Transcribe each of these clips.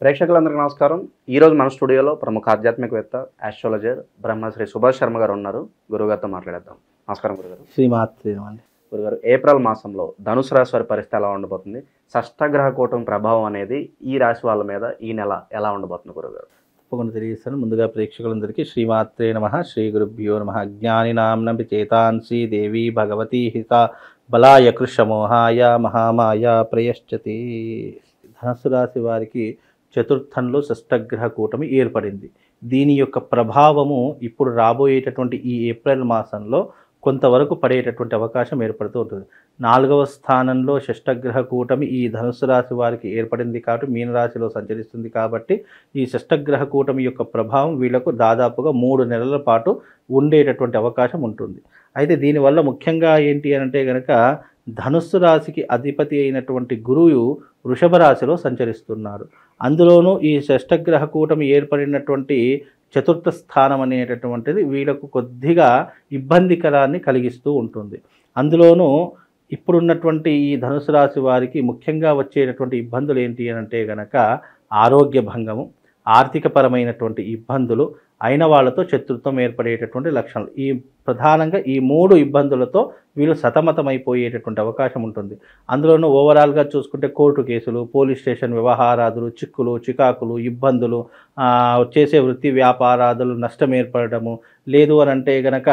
ప్రేక్షకులందరికీ నమస్కారం. ఈరోజు మన స్టూడియోలో ప్రముఖ ఆధ్యాత్మికవేత్త ఆస్ట్రాలజర్ బ్రహ్మశ్రీ సుభాష్ శర్మ గారు ఉన్నారు. గురుగారితో మాట్లాడేద్దాం. నమస్కారం గురుగారు. శ్రీమాత్రేమండి. గురుగారు, ఏప్రిల్ మాసంలో ధనుసు రాశి వారి పరిస్థితి ఎలా ఉండబోతుంది? షష్టగ్రహ కూటమి ప్రభావం అనేది ఈ రాశి వాళ్ళ మీద ఈ నెల ఎలా ఉండబోతుంది గురుగారు? తప్పకుండా తెలియజేస్తాను. ముందుగా ప్రేక్షకులందరికీ శ్రీమాత్రే నమః, శ్రీ గురుభ్యో నమః. జ్ఞానినాంనపి చేతాంసి దేవి భగవతి హిత బలాయ కృషమోహాయ మహామాయ ప్రయశ్చతి. ధనుసు రాశి వారికి చతుర్థంలో షష్టగ్రహ కూటమి ఏర్పడింది. దీని యొక్క ప్రభావము ఇప్పుడు రాబోయేటటువంటి ఈ ఏప్రిల్ మాసంలో కొంతవరకు పడేటటువంటి అవకాశం ఏర్పడుతూ ఉంటుంది. 4వ స్థానంలో షష్టగ్రహ కూటమి ఈ ధనుసు రాశి వారికి ఏర్పడింది కాబట్టి మీనరాశిలో సంచరిస్తుంది కాబట్టి ఈ షష్టగ్రహ కూటమి యొక్క ప్రభావం వీళ్లకు దాదాపుగా 3 నెలల పాటు ఉండేటటువంటి అవకాశం ఉంటుంది. అయితే దీనివల్ల ముఖ్యంగా ఏంటి అంటే కనుక ధనుస్సు రాశికి అధిపతి అయినటువంటి గురువు వృషభ రాశిలో సంచరిస్తున్నాడు. అందులోనూ ఈ షష్టగ్రహ కూటమి ఏర్పడినటువంటి చతుర్థ స్థానం అనేటటువంటిది వీళ్ళకు కొద్దిగా ఇబ్బందికరాన్ని కలిగిస్తూ ఉంటుంది. అందులోనూ ఇప్పుడున్నటువంటి ఈ ధనుసు రాశి వారికి ముఖ్యంగా వచ్చేటటువంటి ఇబ్బందులు ఏంటి అని అంటే కనుక ఆరోగ్య భంగము, ఆర్థికపరమైనటువంటి ఇబ్బందులు, అయిన వాళ్ళతో శత్రుత్వం ఏర్పడేటటువంటి లక్షణాలు. ఈ ప్రధానంగా ఈ 3 ఇబ్బందులతో వీళ్ళు సతమతమైపోయేటటువంటి అవకాశం ఉంటుంది. అందులోనూ ఓవరాల్గా చూసుకుంటే కోర్టు కేసులు, పోలీస్ స్టేషన్ వ్యవహారాదులు, చిక్కులు, చికాకులు, ఇబ్బందులు, చేసే వృత్తి వ్యాపారాదులు నష్టం ఏర్పడము, లేదు అని అంటే గనక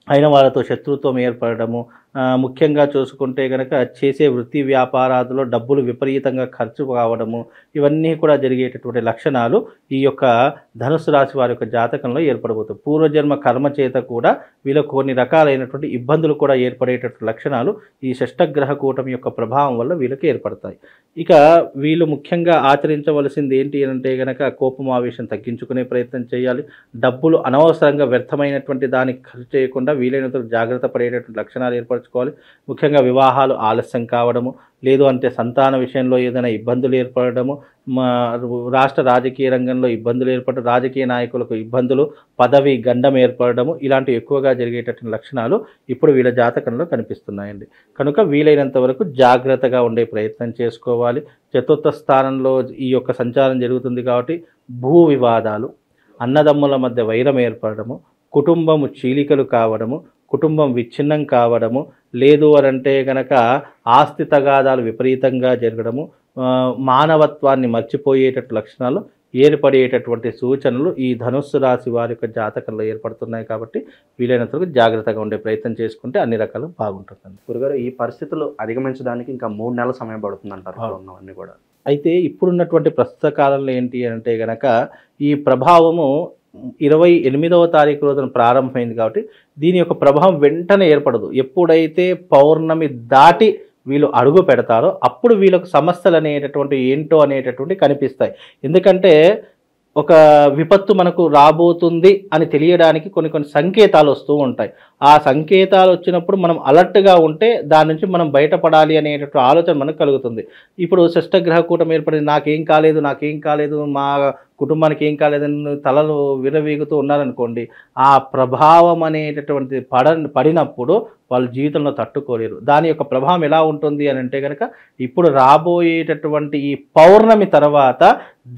అయిన వాళ్ళతో శత్రుత్వం ఏర్పడము, ముఖ్యంగా చూసుకుంటే కనుక చేసే వృత్తి వ్యాపారాదులో డబ్బులు విపరీతంగా ఖర్చు కావడము, ఇవన్నీ కూడా జరిగేటటువంటి లక్షణాలు ఈ యొక్క ధనుసు రాశి వారి యొక్క జాతకంలో ఏర్పడబోతుంది. పూర్వజన్మ కర్మ చేత కూడా వీళ్ళకు కొన్ని రకాలైనటువంటి ఇబ్బందులు కూడా ఏర్పడేటటువంటి లక్షణాలు ఈ షష్టగ్రహ కూటమి యొక్క ప్రభావం వల్ల వీళ్ళకి ఏర్పడతాయి. ఇక వీళ్ళు ముఖ్యంగా ఆచరించవలసింది ఏంటి అంటే కనుక కోపం ఆవేశం తగ్గించుకునే ప్రయత్నం చేయాలి. డబ్బులు అనవసరంగా వ్యర్థమైనటువంటి దానికి ఖర్చు చేయకుండా వీలైనంత జాగ్రత్త పడేటటువంటి లక్షణాలు ఏర్పరచుకోవాలి. ముఖ్యంగా వివాహాలు ఆలస్యం కావడము, లేదు అంటే సంతాన విషయంలో ఏదైనా ఇబ్బందులు ఏర్పడము, రాష్ట్ర రాజకీయ రంగంలో ఇబ్బందులు ఏర్పడడం, రాజకీయ నాయకులకు ఇబ్బందులు, పదవి గండం ఏర్పడము, ఇలాంటివి ఎక్కువగా జరిగేటటువంటి లక్షణాలు ఇప్పుడు వీళ్ళ జాతకంలో కనిపిస్తున్నాయండి. కనుక వీలైనంత వరకు జాగ్రత్తగా ఉండే ప్రయత్నం చేసుకోవాలి. చతుర్థ స్థానంలో ఈ యొక్క సంచారం జరుగుతుంది కాబట్టి భూ వివాదాలు, అన్నదమ్ముల మధ్య వైరం ఏర్పడము, కుటుంబము చీలికలు కావడము, కుటుంబం విచ్ఛిన్నం కావడము, లేదు అనంటే కనుక ఆస్తి తగాదాలు విపరీతంగా జరగడము, మానవత్వాన్ని మర్చిపోయేటటువంటి లక్షణాలు ఏర్పడేటటువంటి సూచనలు ఈ ధనుస్సు రాశి వారి యొక్క జాతకంలో ఏర్పడుతున్నాయి. కాబట్టి వీలైనంత వరకు జాగ్రత్తగా ఉండే ప్రయత్నం చేసుకుంటే అన్ని రకాలు బాగుంటుందండి. గురుగారు, ఈ పరిస్థితులు అధిగమించడానికి ఇంకా 3 నెలల సమయం పడుతుంది అంటారు ఉన్నవన్నీ కూడా. అయితే ఇప్పుడున్నటువంటి ప్రస్తుత కాలంలో ఏంటి అంటే కనుక ఈ ప్రభావము 28వ తారీఖు రోజున ప్రారంభమైంది కాబట్టి దీని యొక్క ప్రభావం వెంటనే ఏర్పడదు. ఎప్పుడైతే పౌర్ణమి దాటి వీళ్ళు అడుగు పెడతారో అప్పుడు వీళ్ళకు సమస్యలు అనేటటువంటి ఏంటో అనేటటువంటి కనిపిస్తాయి. ఎందుకంటే ఒక విపత్తు మనకు రాబోతుంది అని తెలియడానికి కొన్ని సంకేతాలు వస్తూ ఉంటాయి. ఆ సంకేతాలు వచ్చినప్పుడు మనం అలర్ట్గా ఉంటే దాని నుంచి మనం బయటపడాలి అనేటటువంటి ఆలోచన మనకు కలుగుతుంది. ఇప్పుడు షష్టగ్రహ కూటమి ఏర్పడింది, నాకేం కాలేదు, మా కుటుంబానికి ఏం కాలేదని తలలు విరవీగుతూ ఉన్నారనుకోండి, ఆ ప్రభావం అనేటటువంటి పడినప్పుడు వాళ్ళ జీవితంలో తట్టుకోలేరు. దాని యొక్క ప్రభావం ఎలా ఉంటుంది అని అంటే కనుక ఇప్పుడు రాబోయేటటువంటి ఈ పౌర్ణమి తర్వాత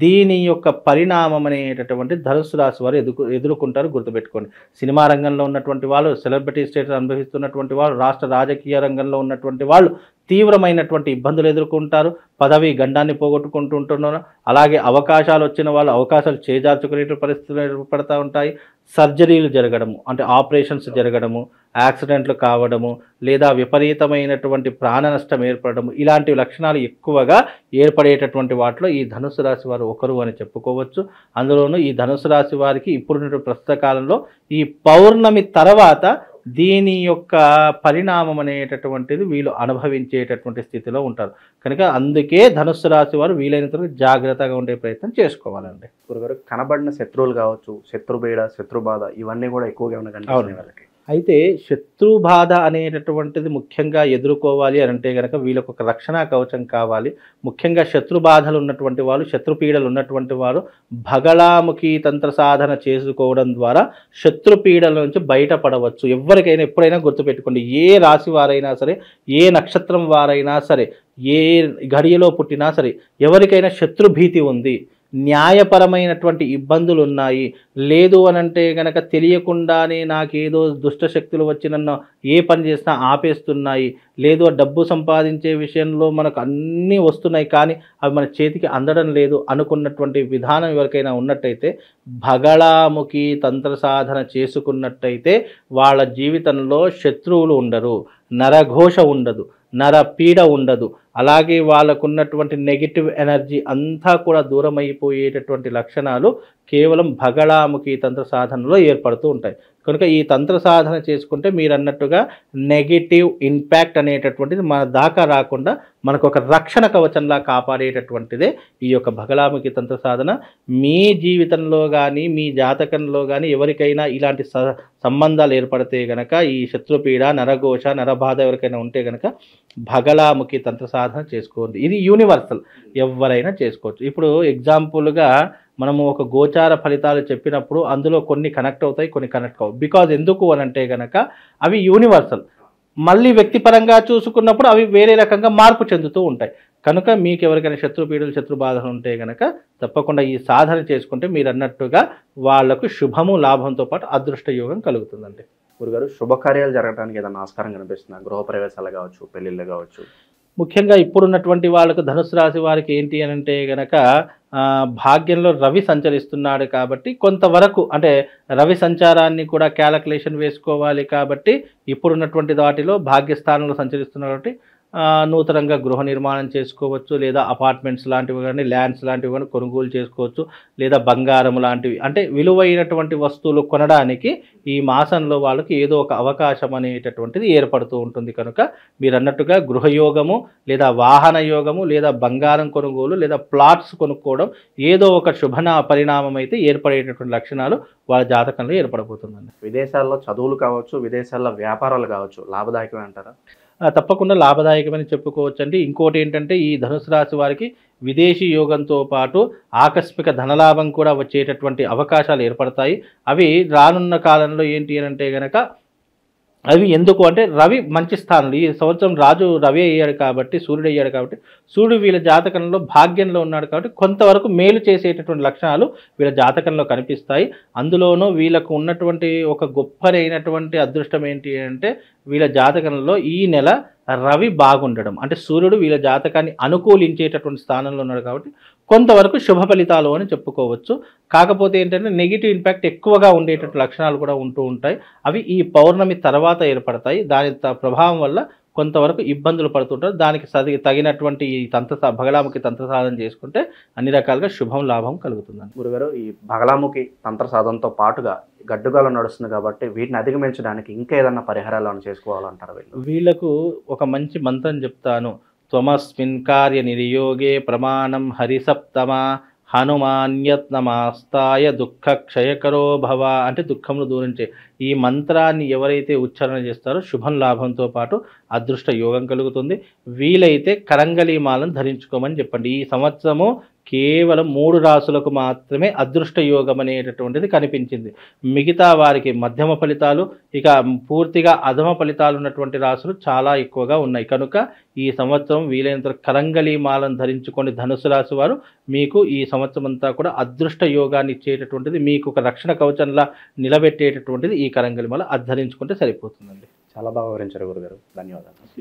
దీని యొక్క పరిణామం అనేటటువంటి ధనుసు రాశి వారు ఎదుర్కొంటారు. గుర్తుపెట్టుకోండి. సినిమా రంగంలో ఉన్నటువంటి వాళ్ళు, సెలబ్రిటీ స్టేటస్ అనుభవిస్తున్నటువంటి వాళ్ళు, రాష్ట్ర రాజకీయ రంగంలో ఉన్నటువంటి వాళ్ళు తీవ్రమైనటువంటి ఇబ్బందులు ఎదుర్కొంటారు. పదవి గండాన్ని పోగొట్టుకుంటుంటున్నారు. అలాగే అవకాశాలు వచ్చిన వాళ్ళు అవకాశాలు చేజార్చుకునే పరిస్థితులు ఏర్పడుతూ ఉంటాయి. సర్జరీలు జరగడము, అంటే ఆపరేషన్స్ జరగడము, యాక్సిడెంట్లు కావడము, లేదా విపరీతమైనటువంటి ప్రాణ నష్టం ఏర్పడము, ఇలాంటి లక్షణాలు ఎక్కువగా ఏర్పడేటటువంటి వాటిలో ఈ ధనుసు రాశి వారు ఒకరు అని చెప్పుకోవచ్చు. అందులోనూ ఈ ధనుసు రాశి వారికి ఇప్పుడున్న ప్రస్తుత కాలంలో ఈ పౌర్ణమి తర్వాత దీని యొక్క పరిణామం అనేటటువంటిది వీళ్ళు అనుభవించేటటువంటి స్థితిలో ఉంటారు. కనుక అందుకే ధనుస్సు రాశి వారు వీలైనంత జాగ్రత్తగా ఉండే ప్రయత్నం చేసుకోవాలండి. గురుగారు, కనబడిన శత్రువులు కావచ్చు, శత్రుపీడ, శత్రుబాధ ఇవన్నీ కూడా ఎక్కువగా ఉన్నాయి వాళ్ళకి. అయితే శత్రు బాధ అనేటటువంటిది ముఖ్యంగా ఎదుర్కోవాలి అని అంటే కనుక వీళ్ళకు ఒక రక్షణ కవచం కావాలి. ముఖ్యంగా శత్రు బాధలు ఉన్నటువంటి వాళ్ళు, శత్రుపీడలు ఉన్నటువంటి వారు భగళాముఖి తంత్ర సాధన చేసుకోవడం ద్వారా శత్రుపీడల నుంచి బయటపడవచ్చు. ఎవరికైనా ఎప్పుడైనా గుర్తుపెట్టుకోండి, ఏ రాశి వారైనా సరే, ఏ నక్షత్రం వారైనా సరే ఏ ఘడియలో పుట్టినా సరే ఎవరికైనా శత్రుభీతి ఉంది, న్యాయపరమైనటువంటి ఇబ్బందులు ఉన్నాయి, లేదు అనంటే గనక తెలియకుండానే నాకేదో దుష్టశక్తులు వచ్చి నన్ను ఏ పని చేసినా ఆపేస్తున్నాయి, లేదు డబ్బు సంపాదించే విషయంలో మనకు అన్నీ వస్తున్నాయి కానీ అవి మన చేతికి అందడం లేదు అనుకున్నటువంటి విధానం ఎవరికైనా ఉన్నట్టయితే భగళాముఖి తంత్ర సాధన చేసుకున్నట్టయితే వాళ్ళ జీవితంలో శత్రువులు ఉండరు, నరఘోష ఉండదు, నర పీడ ఉండదు, అలాగే వాళ్ళకున్నటువంటి నెగిటివ్ ఎనర్జీ అంతా కూడా దూరం అయిపోయేటటువంటి లక్షణాలు కేవలం భగళాముఖి తంత్ర సాధనలో ఏర్పడుతూ ఉంటాయి. కనుక ఈ తంత్ర సాధన చేసుకుంటే మీరు అన్నట్టుగా నెగిటివ్ ఇంపాక్ట్ అనేటటువంటిది మన దాకా రాకుండా మనకు ఒక రక్షణ కవచంలా కాపాడేటటువంటిదే ఈ యొక్క భగళాముఖి తంత్ర సాధన. మీ జీవితంలో కానీ మీ జాతకంలో కానీ ఎవరికైనా ఇలాంటి సంబంధాలు ఏర్పడితే గనక, ఈ శత్రుపీడ, నరఘోష, నరబాధ ఎవరికైనా ఉంటే గనక భగళాముఖి తంత్ర సాధన చేసుకోండి. ఇది యూనివర్సల్, ఎవరైనా చేసుకోవచ్చు. ఇప్పుడు ఎగ్జాంపుల్గా మనము ఒక గోచార ఫలితాలు చెప్పినప్పుడు అందులో కొన్ని కనెక్ట్ అవుతాయి, కొన్ని కనెక్ట్ కావు. బికాజ్ ఎందుకు అని అంటే కనుక అవి యూనివర్సల్. మళ్ళీ వ్యక్తిపరంగా చూసుకున్నప్పుడు అవి వేరే రకంగా మార్పు చెందుతూ ఉంటాయి. కనుక మీకు ఎవరికైనా శత్రుపీడలు, శత్రుబాధలు ఉంటే కనుక తప్పకుండా ఈ సాధన చేసుకుంటే మీరు అన్నట్టుగా వాళ్లకు శుభము, లాభంతో పాటు అదృష్ట యోగం కలుగుతుందండి. గురుగారు, శుభకార్యాలు జరగడానికి ఏదైనా ఆస్కారం కనిపిస్తుందా? గృహప్రవేశాలు కావచ్చు, పెళ్ళిళ్ళు కావచ్చు. ముఖ్యంగా ఇప్పుడున్నటువంటి వాళ్ళకు ధనుసు రాశి వారికి ఏంటి అని అంటే గనక భాగ్యంలో రవి సంచరిస్తున్నాడు కాబట్టి కొంతవరకు అంటే రవి సంచారాన్ని కూడా క్యాలిక్యులేషన్ వేసుకోవాలి కాబట్టి ఇప్పుడున్నటువంటి వాటిలో భాగ్యస్థానంలో సంచరిస్తున్నారు కాబట్టి నూతనంగా గృహ నిర్మాణం చేసుకోవచ్చు, లేదా అపార్ట్మెంట్స్ లాంటివి కానీ, ల్యాండ్స్ లాంటివి కానీ కొనుగోలు చేసుకోవచ్చు, లేదా బంగారం లాంటివి అంటే విలువైనటువంటి వస్తువులు కొనడానికి ఈ మాసంలో వాళ్ళకి ఏదో ఒక అవకాశం అనేటటువంటిది ఏర్పడుతూ ఉంటుంది. కనుక మీరు అన్నట్టుగా గృహయోగము, లేదా వాహన యోగము, లేదా బంగారం కొనుగోలు, లేదా ప్లాట్స్ కొనుక్కోవడం ఏదో ఒక పరిణామం అయితే ఏర్పడేటటువంటి లక్షణాలు వాళ్ళ జాతకంలో ఏర్పడబోతుందండి. విదేశాల్లో చదువులు కావచ్చు, విదేశాల్లో వ్యాపారాలు కావచ్చు, లాభదాయకమే అంటారా? తప్పకుండా లాభదాయకమని చెప్పుకోవచ్చు అండి. ఇంకోటి ఏంటంటే ఈ ధనుసు రాశి వారికి విదేశీ యోగంతో పాటు ఆకస్మిక ధనలాభం కూడా వచ్చేటటువంటి అవకాశాలు ఏర్పడతాయి. అవి రానున్న కాలంలో ఏంటి అని అంటే కనుక అవి ఎందుకు అంటే రవి మంచి స్థానంలో ఈ సంవత్సరం రాజు రవి అయ్యాడు కాబట్టి, సూర్యుడు అయ్యాడు కాబట్టి, సూర్యుడు వీళ్ళ జాతకంలో భాగ్యంలో ఉన్నాడు కాబట్టి కొంతవరకు మేలు చేసేటటువంటి లక్షణాలు వీళ్ళ జాతకంలో కనిపిస్తాయి. అందులోనూ వీళ్ళకు ఉన్నటువంటి ఒక గొప్పనైనటువంటి అదృష్టం ఏంటి అంటే వీళ్ళ జాతకంలో ఈ నెల రవి బాగుండడం, అంటే సూర్యుడు వీళ్ళ జాతకాన్ని అనుకూలించేటటువంటి స్థానంలో ఉన్నాడు కాబట్టి కొంతవరకు శుభ ఫలితాలు అని చెప్పుకోవచ్చు. కాకపోతే ఏంటంటే నెగిటివ్ ఇంపాక్ట్ ఎక్కువగా ఉండేటటువంటి లక్షణాలు కూడా ఉంటూ ఉంటాయి. అవి ఈ పౌర్ణమి తర్వాత ఏర్పడతాయి. దాని ప్రభావం వల్ల కొంతవరకు ఇబ్బందులు పడుతుంటారు. దానికి తగినటువంటి ఈ భగళాముఖి తంత్ర సాధన చేసుకుంటే అన్ని రకాలుగా శుభం, లాభం కలుగుతుందండి. గురుగారు, ఈ భగళాముఖి తంత్ర సాధనతో పాటుగా గడ్డుగాలం నడుస్తుంది కాబట్టి వీటిని అధిగమించడానికి ఇంకా ఏదన్నా పరిహారాలను చేసుకోవాలంటారు? వీళ్ళకు ఒక మంచి మంత్రం చెప్తాను. త్వమస్మిన్ కార్య నిర్యోగే ప్రమాణం హరిసప్తమ హనుమాన్యత్నమాస్తాయ దుఃఖ క్షయకరో భవ, అంటే దుఃఖములు దూరించే ఈ మంత్రాన్ని ఎవరైతే ఉచ్చారణ చేస్తారో శుభం, లాభంతో పాటు అదృష్ట యోగం కలుగుతుంది. వీలైతే కరంగలీమాలను ధరించుకోమని చెప్పండి. ఈ సంవత్సరము కేవలం 3 రాసులకు మాత్రమే అదృష్ట యోగం అనేటటువంటిది కనిపించింది. మిగతా వారికి మధ్యమ ఫలితాలు, ఇక పూర్తిగా అధమ ఫలితాలు ఉన్నటువంటి రాసులు చాలా ఎక్కువగా ఉన్నాయి. కనుక ఈ సంవత్సరం వీలైనంత కరంగలీమాలను ధరించుకొని ధనుసు రాశి వారు మీకు ఈ సంవత్సరం అంతా కూడా అదృష్ట యోగాన్ని ఇచ్చేటటువంటిది, మీకు ఒక రక్షణ కవచంలా నిలబెట్టేటటువంటిది ఈ కరంగలిమాల ధరించుకుంటే సరిపోతుందండి. చాలా బాగా వివరించారు గురుగారు, ధన్యవాదాలు.